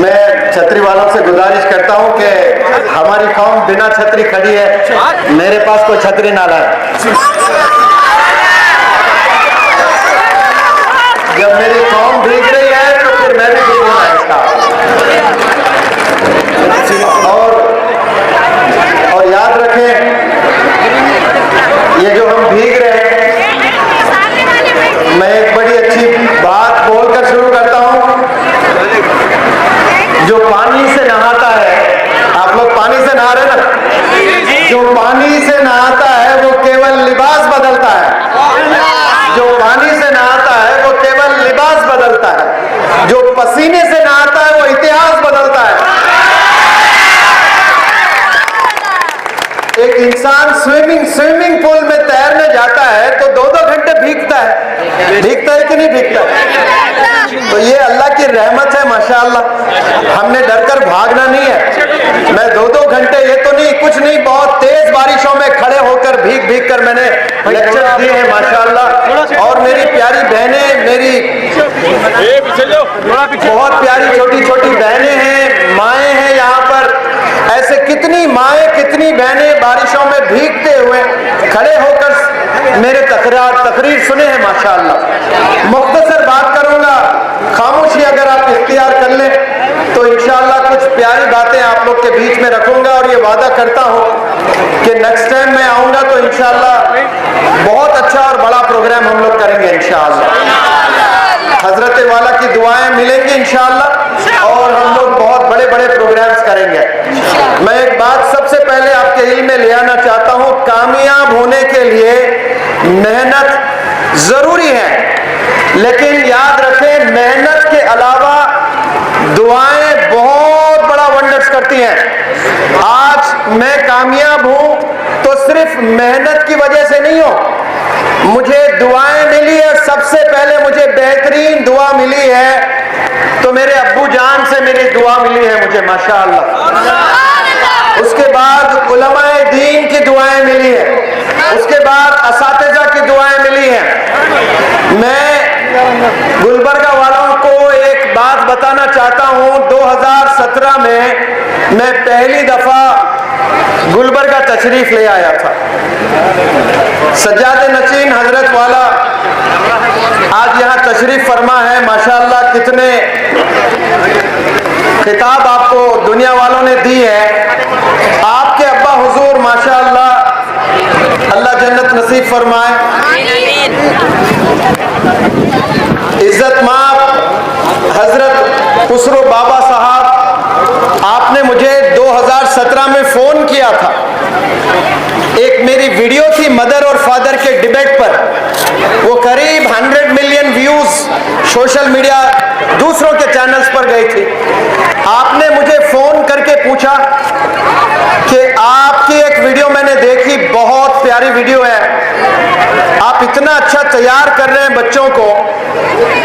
میں چھتری والوں سے گزارش کرتا ہوں کہ ہماری قوم بنا چھتری کھڑی ہے، میرے پاس کوئی چھتری نہ لائے. جب میری قوم بھیگ رہی ہے تو پھر میں بھی بھیگوں گا اس کا. اور یاد رکھیں یہ جو ہم بھیگ رہے ہیں، میں ایک بڑی اچھی بات بول کر شروع کرتا ہوں. جو پانی سے نہاتا ہے، آپ لوگ پانی سے نہا رہے نا، جو پانی سے نہاتا ہے وہ کیول لباس بدلتا ہے. جو پانی سے نہاتا ہے وہ کیول لباس بدلتا ہے. جو پسینے سے نہاتا ہے وہ اتہاس بدلتا ہے. ایک انسان سوئمنگ پول میں تیرنے جاتا ہے تو 2 گھنٹے بھیگتا ہے کہ نہیں بھیگتا؟ تو یہ اللہ کی رحمت ہے ماشاءاللہ. ہم نے ڈر کر بھاگنا نہیں ہے. میں 2 گھنٹے، یہ تو نہیں کچھ نہیں، بہت تیز بارشوں میں کھڑے ہو کر بھیگ کر میں نے لیکچر دیے ہیں ماشاءاللہ. اور میری پیاری بہنیں، میری بہت پیاری چھوٹی بہنیں ہیں، مائیں ہیں یہاں پر. ایسے کتنی مائیں، کتنی بہنیں بارشوں میں بھیگتے ہوئے کھڑے ہو کر میرے تقریر سنے ہیں ماشاءاللہ. مختصر بات کروں گا، خاموشی اگر آپ اختیار کر لیں تو انشاءاللہ کچھ پیاری باتیں آپ لوگ کے بیچ میں رکھوں گا. اور یہ وعدہ کرتا ہوں کہ نیکسٹ ٹائم میں آؤں گا تو انشاءاللہ بہت اچھا اور بڑا پروگرام ہم لوگ کریں گے انشاءاللہ. حضرت والا کی دعائیں ملیں گی انشاءاللہ، اور ہم لوگ بہت بڑے پروگرامز کریں گے. میں ایک بات سب سے پہلے آپ کے علم میں لے آنا چاہتا ہوں. کامیاب ہونے کے لیے محنت ضروری ہے، لیکن یاد رکھیں محنت کے علاوہ دعائیں بہت بڑا ونڈرز کرتی ہیں. آج میں کامیاب ہوں تو صرف محنت کی وجہ سے نہیں ہوں. مجھے دعائیں ملی ہے، سب سے پہلے مجھے بہترین دعا ملی ہے تو میرے ابو جان سے میری دعا ملی ہے مجھے ماشاءاللہ. اس کے بعد علماء دین کی دعائیں ملی ہیں، اس کے بعد اساتذہ کی دعائیں ملی ہیں. میں گلبرگہ والوں کو ایک بات بتانا چاہتا ہوں. 2017 میں پہلی دفعہ گلبرگہ تشریف لے آیا تھا. سجاد نشین حضرت والا آج یہاں تشریف فرما ہے ماشاءاللہ. کتنے خطاب آپ کو دنیا والوں نے دی ہے. آپ کے ابا حضور ماشاءاللہ اللہ جنت نصیب فرمائے. عزت مآب حضرت خسرو بابا صاحب، آپ نے مجھے 2017 میں فون کیا تھا. ایک میری ویڈیو تھی مدر اور فادر کے ڈیبیٹ پر، وہ قریب 100 ملین ویوز سوشل میڈیا دوسروں کے چینلز پر گئی تھی. آپ نے مجھے فون کر کے پوچھا کہ آپ کی ایک ویڈیو میں نے دیکھی، بہت پیاری ویڈیو ہے، آپ اتنا اچھا تیار کر رہے ہیں بچوں کو،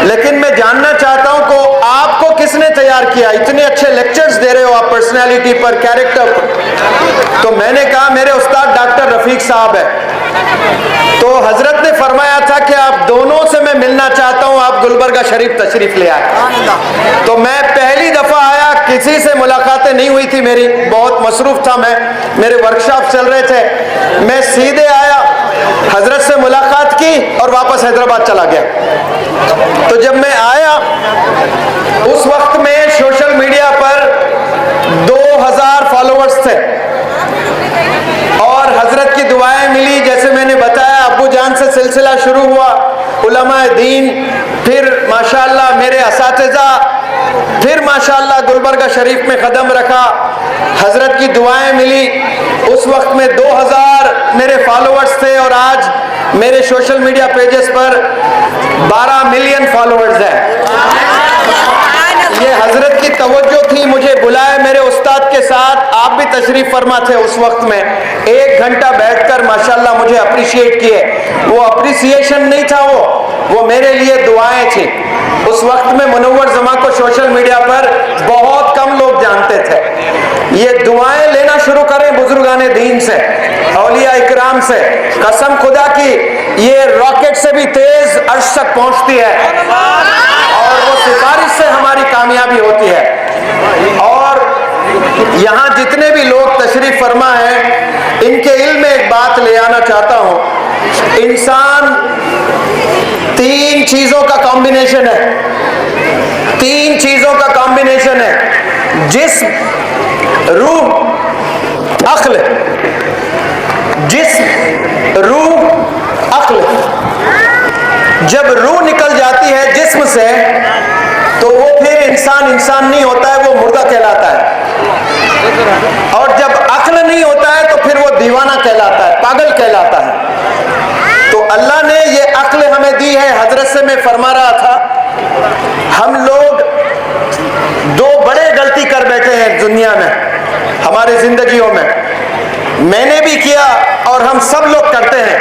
لیکن میں جاننا چاہتا ہوں کہ آپ کو کس نے تیار کیا؟ اتنے اچھے لیکچرز دے رہے ہو آپ پرسنالٹی پر، کیریکٹر پر. تو میں نے کہا میرے استاد ڈاکٹر رفیق صاحب ہے. تو حضرت نے فرمایا تھا کہ آپ دونوں سے میں ملنا چاہتا ہوں، آپ گلبرگہ شریف تشریف لے آئے. تو میں پہلی دفعہ آیا، کسی سے ملاقاتیں نہیں ہوئی تھی میری، بہت مصروف تھا میں، میرے ورکشاپ چل رہے تھے. میں سیدھے آیا، حضرت سے ملاقات کی اور واپس حیدرآباد چلا گیا. تو جب میں آیا اس وقت میں سوشل میڈیا پر 2000 فالوورز تھے اور حضرت کی دعائیں ملی. جیسے میں نے بتایا ابو جان سے سلسلہ شروع ہوا، علماء دین، پھر ماشاءاللہ میرے اساتذہ، پھر ماشاءاللہ گلبرگہ شریف میں قدم رکھا، حضرت کی دعائیں ملی. اس وقت میں 2000 میرے فالوورز تھے اور آج میرے سوشل میڈیا پیجز پر 12 ملین فالوورز ہیں. یہ حضرت کی توجہ تھی، مجھے بلائے میرے استاد کے ساتھ، آپ بھی تشریف فرما تھے اس وقت میں. 1 گھنٹہ بیٹھ کر ماشاءاللہ مجھے اپریشیٹ کیے. وہ اپریسیشن نہیں تھا، وہ میرے لیے دعائیں تھیں. اس وقت میں منور زمان کو سوشل میڈیا پر بہت کم لوگ جانتے تھے. یہ دعائیں لینا شروع کریں بزرگان دین سے، اولیاء اکرام سے. قسم خدا کی یہ راکٹ سے بھی تیز عرش تک پہنچتی ہے اور وہ سفارش سے ہماری کامیابی ہوتی ہے. यहाँ जितने भी लोग तशरीफ फरमा हैं, इनके इल्म में एक बात ले आना चाहता हूँ। इंसान 3 चीजों का कॉम्बिनेशन है, 3 चीजों का कॉम्बिनेशन है, जिस्म, रूह, अक्ल। जिस्म, रूह, अक्ल। जब रूह निकल जाती है जिस्म से तो वो फिर इंसान नहीं होता है, वो मुर्दा कहलाता है। और जब अक्ल नहीं होता है तो फिर वो दीवाना कहलाता है, पागल कहलाता है। तो अल्लाह ने ये अक्ल हमें दी है। हजरत से मैं फरमा रहा था, हम लोग 2 बड़े गलती कर बैठे हैं दुनिया में, हमारी जिंदगियों में। मैंने भी किया और हम सब लोग करते हैं।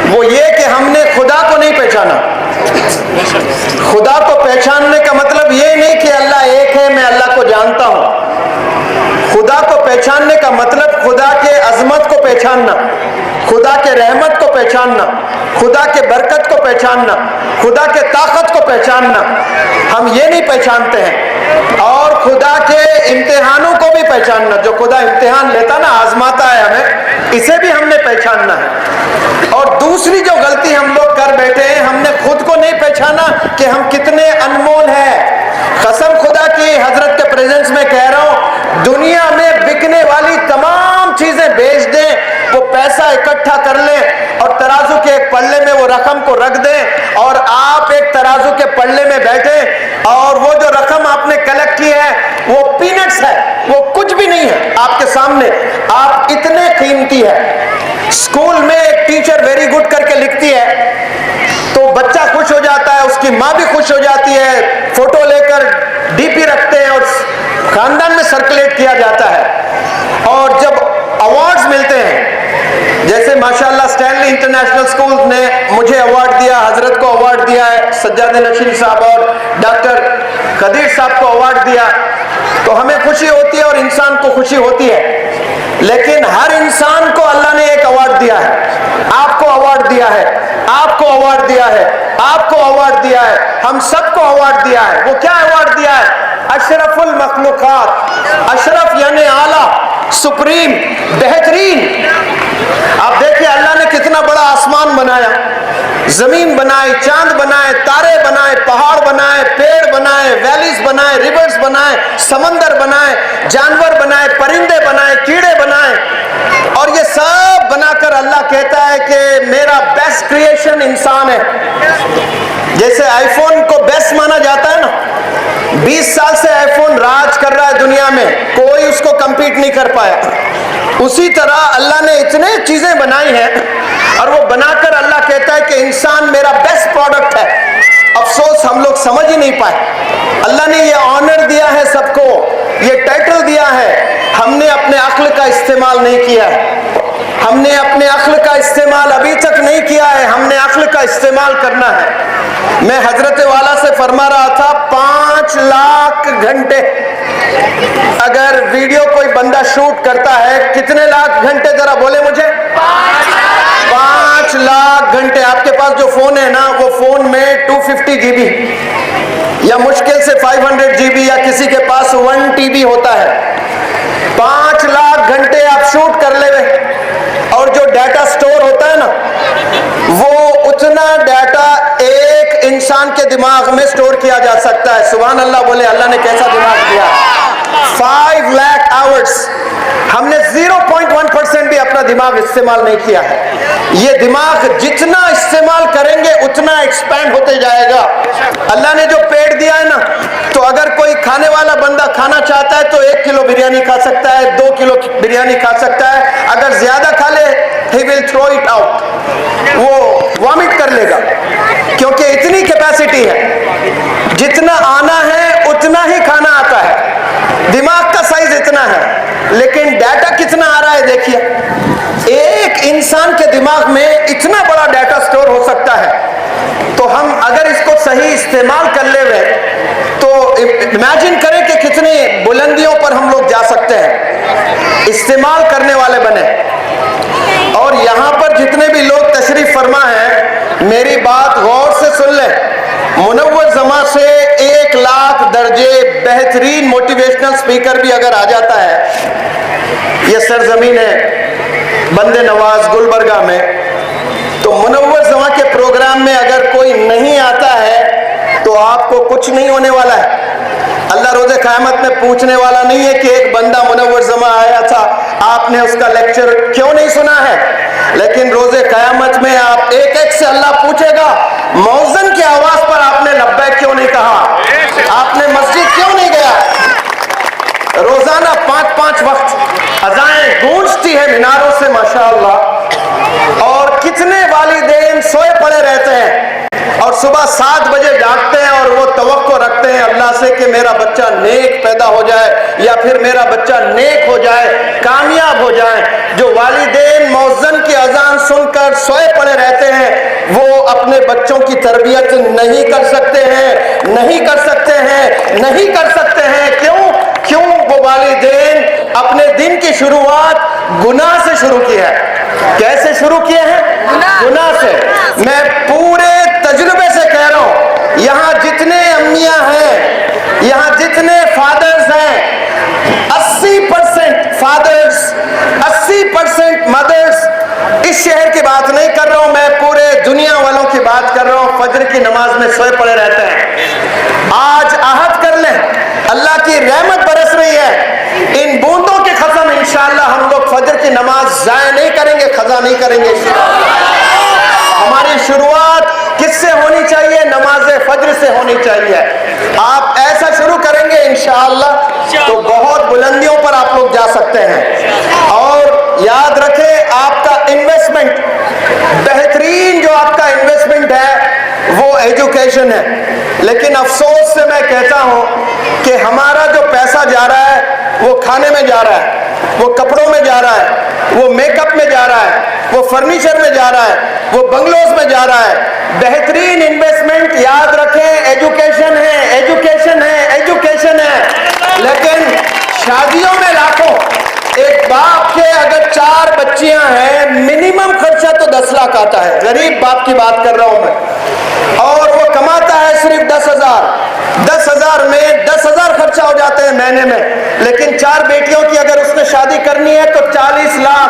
वो ये कि हमने खुदा को नहीं पहचाना। खुदा को पहचानने का मतलब ये नहीं कि अल्लाह एक है, मैं अल्लाह को जानता हूं। खुदा को पहचानने का मतलब खुदा के अजमत को पहचानना, खुदा के रहमत को पहचानना, खुदा के बरकत को पहचानना, खुदा के ताकत को पहचानना। हम ये नहीं पहचानते हैं। और खुदा के इम्तिहानों को भी पहचानना। जो खुदा इम्तिहान लेता ना, आजमाता है हमें, इसे भी हमने पहचानना है। और दूसरी जो गलती हम लोग कर बैठे हैं, हमने खुद को नहीं पहचाना कि हम कितने अनमोल हैं। कसम खुदा की, हजरत के प्रेजेंस में कह रहा हूं, दुनिया में बिकने वाली तमाम चीजें बेच दें, वो पैसा इकट्ठा कर लें और तराजू के एक पल्ले में वो रकम को रख दें, और आप एक तराजू के पल्ले में बैठे और वो जो रकम आपने कलेक्ट की है वो पीनट्स है, वो कुछ भी नहीं है आपके सामने। आप इतने कीमती है। स्कूल में एक टीचर वेरी गुड करके लिखती है तो बच्चा खुश हो जाता है, उसकी माँ भी खुश हो जाती है, फोटो लेकर डीपी रखते हैं और खानदान में सर्कुलेट किया जाता है। और जब अवार्ड्स मिलते हैं, जैसे माशाल्लाह स्टैनली इंटरनेशनल स्कूल ने मुझे अवार्ड दिया, हजरत को अवार्ड दिया है, सज्जाद नशीन साहब और डॉक्टर कदीर साहब को अवार्ड दिया, तो हमें खुशी होती है और इंसान को खुशी होती है। लेकिन हर इंसान को अल्लाह ने एक अवार्ड दिया है। आपको अवार्ड दिया है, आपको अवार्ड दिया है, आपको अवार्ड दिया है, हम सबको अवार्ड दिया है। वो क्या अवार्ड दिया है? अशरफुल मखलूकात। अशरफ यानी आला, सुप्रीम, बेहतरीन। आप देखिए अल्लाह ने कितना बड़ा आसमान बनाया, जमीन बनाए, चांद बनाए, तारे बनाए, पहाड़ बनाए, पेड़ बनाए, वैलीज बनाए, रिवर्स बनाए, समंदर बनाए, जानवर बनाए, परिंदे बनाए, कीड़े बनाए। और ये सब बनाकर अल्लाह कहता है कि मेरा बेस्ट क्रिएशन इंसान है। जैसे आईफोन को बेस्ट माना जाता है ना, 20 साल से आईफोन राज कर रहा है दुनिया में, कोई उसको कंपीट नहीं कर पाया। उसी तरह अल्लाह ने इतने चीजें बनाई हैं और वो बनाकर अल्लाह कहता है कि इंसान मेरा बेस्ट प्रोडक्ट है। अफसोस हम लोग समझ ही नहीं पाए। अल्लाह ने ये ऑनर दिया है सबको, ये टाइटल दिया है, हमने अपने अक्ल का इस्तेमाल नहीं किया है। हमने अपने अक्ल का इस्तेमाल अभी तक नहीं किया है, हमने अक्ल का इस्तेमाल करना है। मैं हजरत वाला से फरमा रहा था, 5 लाख घंटे अगर वीडियो कोई बंदा शूट करता है, कितने लाख घंटे जरा बोले मुझे? 5 लाख घंटे। आपके पास जो फोन है ना, वो फोन में 250 GB या मुश्किल से 500 GB या किसी के पास 1 TB होता है। 5 लाख घंटे आप शूट कर ले, और जो डाटा स्टोर होता है ना, वो उतना डाटा एक इंसान के दिमाग में स्टोर किया जा सकता है। सुभान अल्लाह बोले, अल्लाह ने कैसा दिमाग दिया। 5 लाख आवर्स। हमने 0.1% भी अपना दिमाग इस्तेमाल नहीं किया है। ये दिमाग जितना इस्तेमाल करेंगे उतना एक्सपैंड होते जाएगा। अल्लाह ने जो पेट दिया है ना, तो अगर कोई खाने वाला बंदा खाना चाहता है तो 1 किलो बिरयानी खा सकता है, 2 किलो बिरयानी खा सकता है। अगर ज्यादा खा ले, he will throw it out, वो वॉमिट कर लेगा, क्योंकि इतनी कैपेसिटी है। जितना आना है उतना ही खाना आता है। दिमाग का साइज इतना है, लेकिन डाटा कितना आ रहा है देखिए। एक इंसान के दिमाग में इतना बड़ा डाटा स्टोर हो सकता है। तो हम अगर इसको सही इस्तेमाल कर ले तो इमेजिन करें कि कितनी बुलंदियों पर हम लोग जा सकते हैं, इस्तेमाल करने वाले बने। और यहाँ पर जितने भी लोग तशरीफ फरमा हैं, मेरी बात गौर से सुन लें। मुनव्वर जमा से 1 लाख दर्जे बेहतरीन मोटिवेशनल स्पीकर भी अगर आ जाता है, ये सरजमीन है बंदे नवाज गुलबर्गा में, तो मुनव्वर जमां के प्रोग्राम में अगर कोई नहीं आता है तो आपको कुछ नहीं होने वाला है। अल्लाह रोज़े क़यामत में पूछने वाला नहीं है कि एक बंदा मुनव्वर जमां आया था, आपने उसका लेक्चर क्यों नहीं सुना है, लेकिन रोज़े क़यामत में आप एक एक से अल्लाह पूछेगा, मौज़न की आवाज़ पर आपने लब्बैक क्यों नहीं कहा, आपने मस्जिद क्यों नहीं गया। रोज़ाना 5-5 वक्त अज़ाएं गूंजती है मीनारों से माशाअल्लाह, और कितने वालिदैन सोए पड़े रहते हैं और सुबह 7 बजे जागते हैं और वो तवक्को रखते हैं अल्लाह से कि मेरा बच्चा नेक पैदा हो जाए या फिर मेरा बच्चा नेक हो जाए, कामयाब हो जाए। जो वालिदैन मौज़न की अज़ान सुनकर सोए पड़े रहते हैं वो अपने बच्चों की तरबियत नहीं कर सकते हैं, नहीं कर सकते हैं, नहीं कर सकते हैं। क्यों वो वालिदैन अपने दिन की शुरुआत गुनाह से शुरू की है। कैसे शुरू किए हैं? गुनाह से। मैं पूरे तजुर्बे से कह रहा हूं, यहाँ जितने अम्मियां हैं, यहाँ जितने फादर्स हैं, 80% फादर्स, 80% मदर्स, इस शहर की बात नहीं कर रहा हूं मैं, पूरे दुनिया वालों की बात कर रहा हूं, फजर की नमाज में सोए पड़े रहते हैं। आज आहद कर लें, अल्लाह की रहमत बरस रही है, इन बूंदों की कसम इंशाअल्लाह हम लोग फजर की नमाज ज़ाया नहीं करेंगे, खजा नहीं करेंगे। हमारी शुरुआत किससे होनी चाहिए? नमाज फजर से होनी चाहिए। आप ऐसा शुरू करेंगे इंशाअल्लाह तो बहुत बुलंदियों पर आप लोग जा सकते हैं। और याद रखें, आपका इन्वेस्टमेंट, बेहतरीन जो आपका इन्वेस्टमेंट है वो एजुकेशन है। लेकिन अफसोस से मैं कहता हूं कि हमारा जो पैसा जा रहा है वो खाने में जा रहा है, वो कपड़ों में जा रहा है, वो मेकअप में जा रहा है, वो फर्नीचर में जा रहा है, वो बंगलोज में जा रहा है। बेहतरीन इन्वेस्टमेंट याद रखें एजुकेशन है, एजुकेशन है, एजुकेशन है। लेकिन शादियों में लाखों, एक बाप के अगर 4 बच्चियां हैं, मिनिमम खर्चा तो 10 लाख आता है। गरीब बाप की बात कर रहा हूं मैं, और वो कमाता है सिर्फ 10,000। 10,000 में 10,000 खर्चा हो जाते हैं महीने में। लेकिन 4 बेटियों की अगर उसने शादी करनी है तो 40 लाख,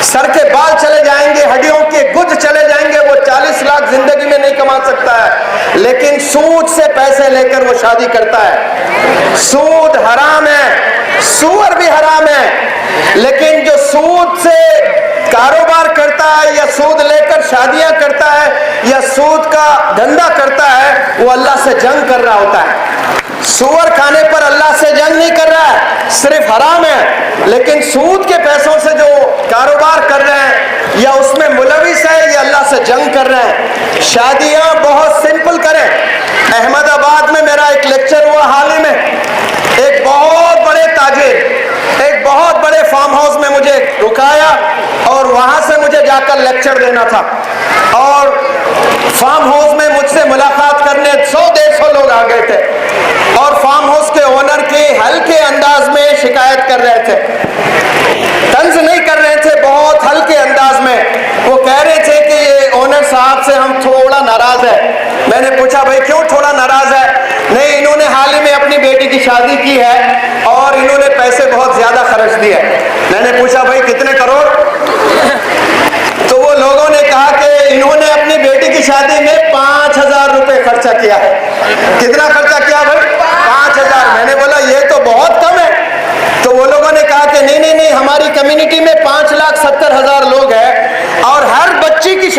सर के बाल चले जाएंगे, हड्डियों के गुज चले जाएंगे, वो 40 लाख जिंदगी में नहीं कमा सकता है। लेकिन सूद से पैसे लेकर वो शादी करता है। सूद हराम है, सूअर भी हराम है। लेकिन जो सूद से कारोबार करता है या सूद लेकर शादियां करता है या सूद का धंधा करता है, वो अल्लाह से जंग कर रहा होता है। सूअर खाने पर अल्लाह से जंग नहीं कर रहा है, सिर्फ हराम है। लेकिन सूद के पैसों से जो कारोबार कर रहे हैं या उसमें मुलविस है, ये अल्लाह से जंग कर रहे हैं। शादियां बहुत सिंपल करें। अहमदाबाद में मेरा एक लेक्चर हुआ हाल ही में, एक बहुत बड़े ताजिर एक बहुत बड़े फार्म हाउस में मुझे रुकाया और वहां से मुझे जाकर लेक्चर देना था। और फार्म हाउस में मुझसे मुलाकात करने 100-150 लोग आ गए थे और फार्म हाउस के ओनर की हल्के अंदाज में शिकायत कर रहे थे, तंज नहीं कर रहे थे, बहुत हल्के अंदाज में। वो कह रहे थे कि ये ओनर साहब से हम थोड़ा नाराज है। मैंने पूछा भाई क्यों थोड़ा नाराज है? नहीं, इन्होंने हाल ही में अपनी बेटी की शादी की है और इन्होंने पैसे बहुत ज्यादा खर्च दिए। मैंने पूछा भाई कितने करोड़? तो वो लोगों ने कहा कि इन्होंने अपनी बेटी की शादी में 5,000 रुपए खर्चा किया है। कितना खर्चा किया भाई? 5,000। मैंने बोला ये तो बहुत कम है। तो वो लोगों ने कहा कि नहीं नहीं नहीं, हमारी कम्युनिटी में 5,70,000 लोग हैं और हर बच्ची की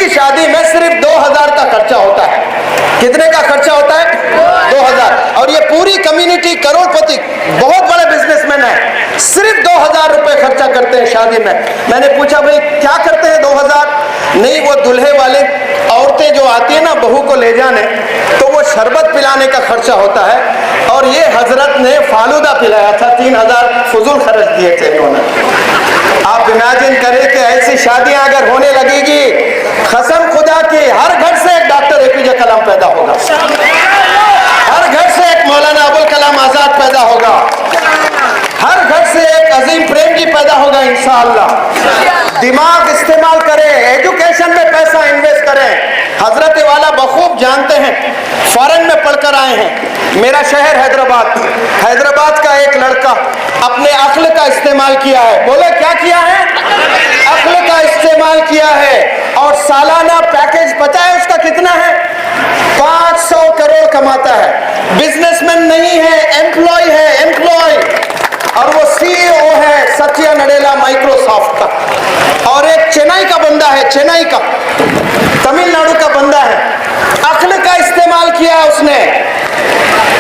शादी में सिर्फ 2,000 का खर्चा होता है। कितने का खर्चा होता है? 2,000। और ये पूरी कम्युनिटी करोड़पति बहुत बड़े बिजनेसमैन है, सिर्फ 2,000 रुपए खर्चा करते हैं शादी में। मैंने पूछा भाई क्या करते हैं 2,000? नहीं, वो दुल्हे वाले औरतें जो आती है ना बहू को ले जाने, तो वो शरबत पिलाने का खर्चा होता है। और ये हजरत ने फालूदा पिलाया था, 3,000 फजूल खर्च दिए थे इन्होंने। आप इमेजिन करें कि ऐसी शादियां अगर होने लगेगी, कसम खुदा की हर घर से एक डॉक्टर APJ कलाम पैदा होगा, हर घर से एक मौलाना अबुल कलाम आजाद पैदा होगा, हर घर से एक अजीम प्रेम जी पैदा होगा इंशाअल्लाह। दिमाग इस्तेमाल करें, एजुकेशन में पैसा इन्वेस्ट करें। हजरत वाला बखूब खूब जानते हैं, फॉरेन में पढ़कर आए हैं। मेरा शहर हैदराबाद, हैदराबाद का एक लड़का अपने अक्ल का इस्तेमाल किया है। बोले क्या किया है? अक्ल का इस्तेमाल किया है, और सालाना पैकेज पता है उसका कितना है? 500 करोड़ कमाता है। बिजनेसमैन नहीं है, एम्प्लॉय है, एम्प्लॉय। और वो सीईओ है सत्या नडेला माइक्रोसॉफ्ट का। और एक चेन्नई का बंदा है, चेन्नई का, तमिलनाडु का बंदा है। अक्ल का इस्तेमाल किया उसने।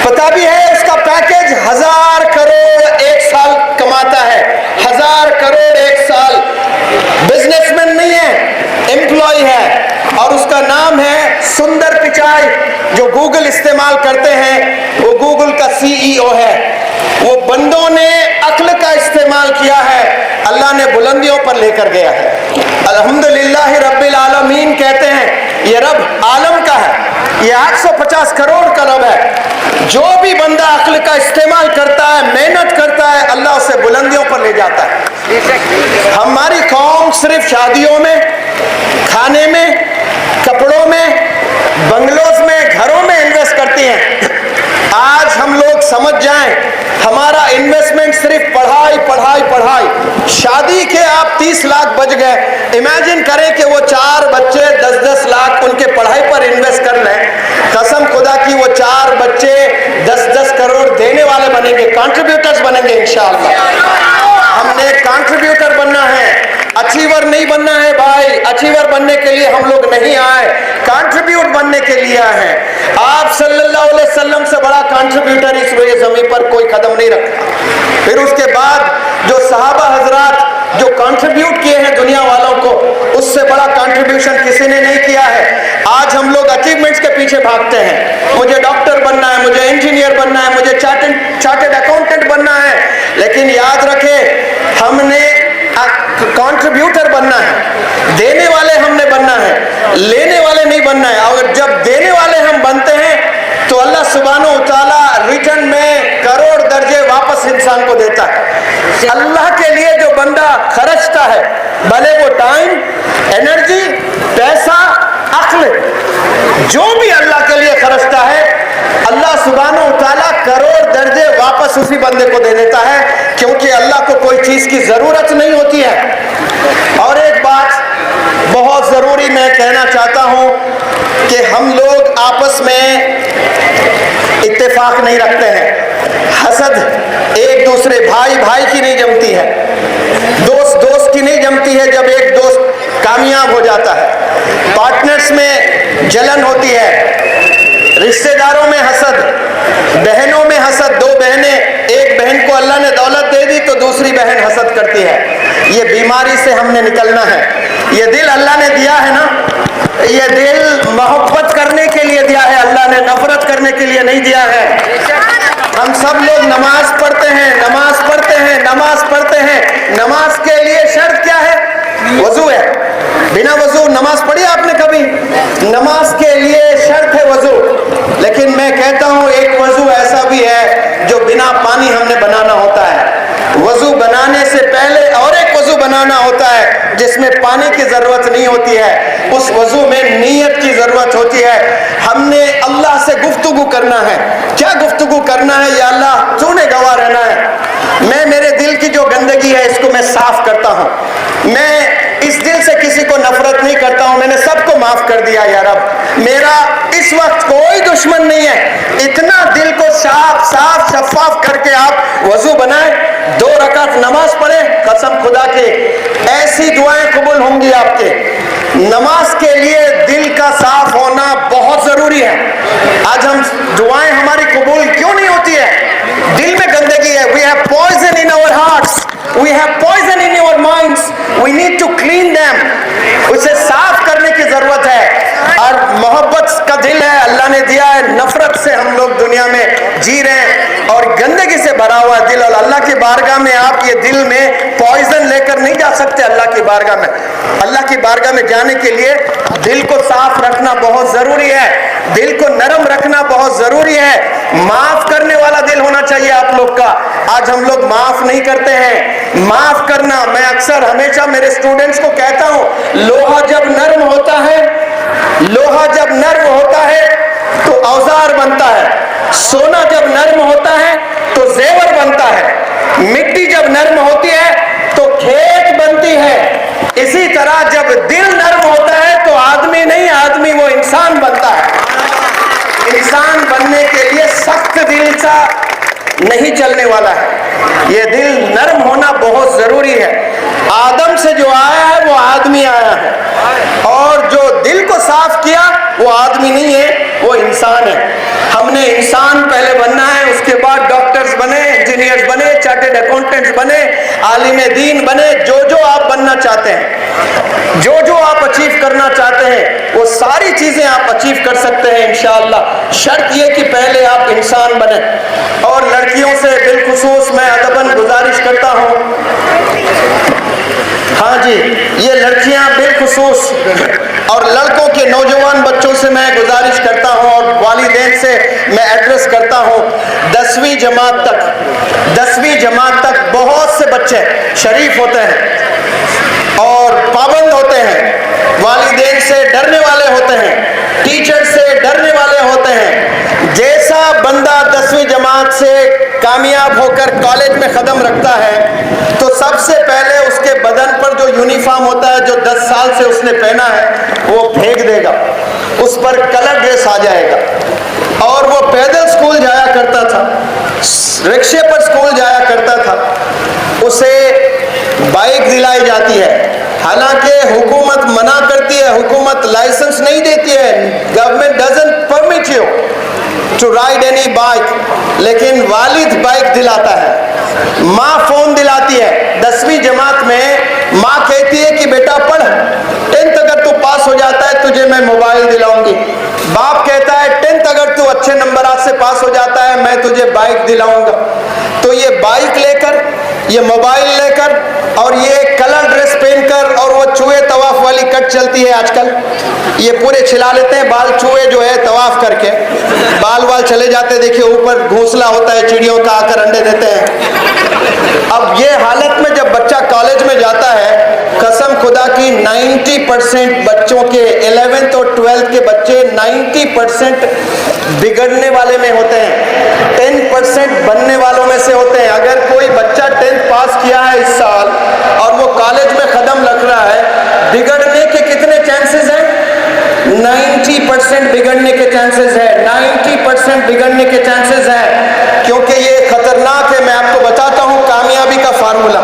पता भी है उसका पैकेज 1000 करोड़ एक साल कमाता है। 1000 करोड़ एक साल। बिजनेसमैन नहीं है, एम्प्लॉय है। और उसका नाम है सुंदर पिचाई। जो गूगल इस्तेमाल करते हैं वो गूगल का सीईओ है। वो बंदों ने अक्ल का इस्तेमाल किया है, अल्लाह ने बुलंदियों पर लेकर गया है। अल्हम्दुलिल्लाह रब्बिल आलमीन कहते हैं ये रब आलम का है, ये 850 करोड़ का रब है। जो भी बंदा अक्ल का इस्तेमाल करता है, मेहनत करता है, अल्लाह उसे बुलंदियों पर ले जाता है। हमारी कौम सिर्फ शादियों में, खाने में, कपड़ों में, बंगलोज में, घरों में इन्वेस्ट करती हैं। आज हम लोग समझ जाएं, हमारा इन्वेस्टमेंट सिर्फ पढ़ाई पढ़ाई पढ़ाई। शादी के आप 30 लाख बच गए, इमेजिन करें कि वो 4 बच्चे 10-10 लाख उनके पढ़ाई पर इन्वेस्ट कर लें। कसम खुदा की वो 4 बच्चे 10-10 करोड़ देने वाले बनेंगे, कंट्रीब्यूटर्स बनेंगे इंशाअल्लाह। हमने कंट्रीब्यूटर बनना है, अचीवर नहीं बनना है भाई। अचीवर बनने के लिए हम लोग नहीं आए, कंट्रीब्यूट बनने के लिए आए हैं। आप सल्लल्लाहु अलैहि वसल्लम से बड़ा कंट्रीब्यूटर इस रोए ज़मीन पर कोई कदम नहीं रखा। फिर उसके बाद जो सहाबा हजरात जो कंट्रीब्यूट किए हैं दुनिया वालों को, उससे बड़ा कंट्रीब्यूशन किसी ने नहीं किया है। आज हम लोग अचीवमेंट्स के पीछे भागते हैं, मुझे डॉक्टर बनना है, मुझे इंजीनियर बनना है, मुझे चार्टर्ड अकाउंटेंट बनना है। लेकिन याद रखें, हमने कंट्रीब्यूटर बनना है, देने वाले हमने बनना है, लेने वाले नहीं बनना है। और जब देने वाले हम बनते हैं तो अल्लाह सुब्हानहू व तआला रिटर्न में करोड़ दर्जे वापस इंसान को देता है। अल्लाह के लिए जो बंदा खर्चता है, भले वो टाइम, एनर्जी, पैसा, अक्ल, जो भी अल्लाह के लिए खर्चता है, अल्लाह सुब्हानहू व तआला करोड़ दर्जे वापस उसी बंदे को दे देता है, क्योंकि अल्लाह को कोई चीज की जरूरत नहीं होती है। और एक बात बहुत जरूरी मैं कहना चाहता हूं कि हम लोग आपस में इत्तेफाक नहीं रखते हैं। हसद एक दूसरे, भाई भाई की नहीं जमती है, दोस्त दोस्त की नहीं जमती है। जब एक दोस्त कामयाब हो जाता है, पार्टनर्स में जलन होती है, रिश्तेदारों में हसद, बहनों में हसद। 2 बहनें, एक बहन को अल्लाह ने दौलत दे दी तो दूसरी बहन हसद करती है। ये बीमारी से हमने निकलना है। ये दिल अल्लाह ने दिया है ना, ये दिल मोहब्बत करने के लिए दिया है, अल्लाह ने नफरत करने के लिए नहीं दिया है। हम सब लोग नमाज पढ़ते हैं, नमाज पढ़ते हैं, नमाज पढ़ते हैं। नमाज के लिए शर्त क्या है? वजू है। बिना वजू नमाज पढ़ी आपने कभी? नमाज के लिए शर्त है वजू। लेकिन मैं कहता हूं एक वजू ऐसा भी है जो बिना पानी हमने बनाना होता है। वजू बनाने से पहले और एक वजू बनाना होता है जिसमें पानी की जरूरत नहीं होती है। उस वजू में नीयत की जरूरत होती है। हमने अल्लाह से गुफ्तगू करना है। क्या गुफ्तगू करना है? या अल्लाह तूने गवाह रहना है, मैं मेरे दिल की जो गंदगी है इसको मैं साफ करता हूँ। मैं इस दिल से किसी को नफरत नहीं करता हूँ, मैंने सबको माफ कर दिया या रब। मेरा इस वक्त कोई दुश्मन नहीं है। इतना दिल को साफ साफ शफाफ करके आप वजू बनाए, 2 रकात नमाज पढ़े, कसम खुदा के ऐसी दुआएं कबूल होंगी आपके। नमाज के लिए दिल का साफ होना बहुत जरूरी है। आज हम दुआएं हमारी कबूल क्यों नहीं होती है? दिल में गंदगी है। We have poison in our hearts, we have poison in our minds, we need to clean them। उसे साफ करने की जरूरत है। और मोहब्बत का दिल है, अल्लाह ने दिया है। नफरत से हम लोग दुनिया में जी रहे हैं और गंदगी से भरा हुआ दिल। और अल्लाह की बारगाह में आप ये दिल में पॉइजन लेकर नहीं जा सकते। अल्लाह की बारगाह में, अल्लाह की बारगाह में जाने के लिए दिल को साफ रखना बहुत जरूरी है, दिल को नरम रखना बहुत जरूरी है। माफ करने वाला दिल होना चाहिए आप लोग का। आज हम लोग माफ नहीं करते हैं। माफ करना, मैं अक्सर हमेशा मेरे स्टूडेंट्स को कहता हूं, लोहा जब नरम होता है लोहा जब नर्म होता है तो औजार बनता है, सोना जब नर्म होता है तो जेवर बनता है, मिट्टी जब नर्म होती है तो खेत बनती है। इसी तरह जब दिल नर्म होता है तो आदमी नहीं, आदमी वो इंसान बनता है। इंसान बनने के लिए सख्त दिल सा नहीं चलने वाला है, ये दिल नर्म होना बहुत जरूरी है। आदम से जो आया है वो आदमी आया है, और जो दिल को साफ किया वो आदमी नहीं है, वो इंसान है। हमने इंसान पहले बनना है, उसके बाद डॉक्टर्स बने, इंजीनियर्स बने, चार्टेड अकाउंटेंट्स बने, आलिम दीन बने। जो आप बनना चाहते हैं, जो आप अचीव करना चाहते हैं, वो सारी चीजें आप अचीव कर सकते हैं इंशाअल्लाह। शर्त ये कि पहले आप इंसान बने। और लड़कियों से बिलखुसूस मैं अदबन गुजारिश करता हूँ, हाँ जी, ये लड़कियां बिलखुसूस, और लड़कों के नौजवान बच्चों से मैं गुजारिश करता हूँ और वालिदैन से मैं एड्रेस करता हूँ, 10वीं जमात तक बहुत से बच्चे शरीफ होते हैं और पाबंद होते हैं, वालिदैन से डरने वाले होते हैं, टीचर से डरने वाले होते हैं। जैसा बंदा 10वीं जमात से कामयाब होकर कॉलेज में कदम रखता है तो सबसे पहले उसके बदन पर जो यूनिफॉर्म होता है, जो 10 साल से उसने पहना है, वो फेंक देगा, उस पर कलर ड्रेस आ जाएगा। और वो पैदल स्कूल जाया करता था, रिक्शे पर स्कूल जाया करता था, उसे बाइक दिलाई जाती है। हालांकि हुकूमत मना करती है, हुकूमत लाइसेंस नहीं देती है, government doesn't permit you to ride any bike, लेकिन वालिद बाइक दिलाता है, माँ फोन दिलाती है। 10वीं जमात में माँ कहती है कि बेटा पढ़, 10th अगर तू पास हो जाता है तुझे मैं मोबाइल दिलाऊंगी। बाप कहता है 10th अगर तू अच्छे नंबरात से पास हो जाता है मैं तुझे बाइक दिलाऊंगा। तो ये बाइक लेकर, ये मोबाइल लेकर और ये कलर ड्रेस पहनकर, और वो चूहे तवाफ वाली कट चलती है आजकल, ये पूरे छिला लेते हैं बाल, चूहे जो है तवाफ करके बाल चले जाते हैं। देखिए ऊपर घोंसला होता है चिड़ियों का, आकर अंडे देते हैं। अब ये हालत में जब बच्चा कॉलेज में जाता है, कसम खुदा की 90% बच्चों के 11th और 12th के बच्चे 90% बिगड़ने वाले में होते हैं, 10% बनने वालों में से होते हैं। अगर कोई बच्चा 10th पास किया है इस साल और वो कॉलेज में कदम रख रहा है, बिगड़ने के कितने चांसेस हैं? 90% बिगड़ने के चांसेस है, 90% बिगड़ने के चांसेस है, क्योंकि ये खतरनाक है। मैं आपको बताता हूँ कामयाबी का फार्मूला।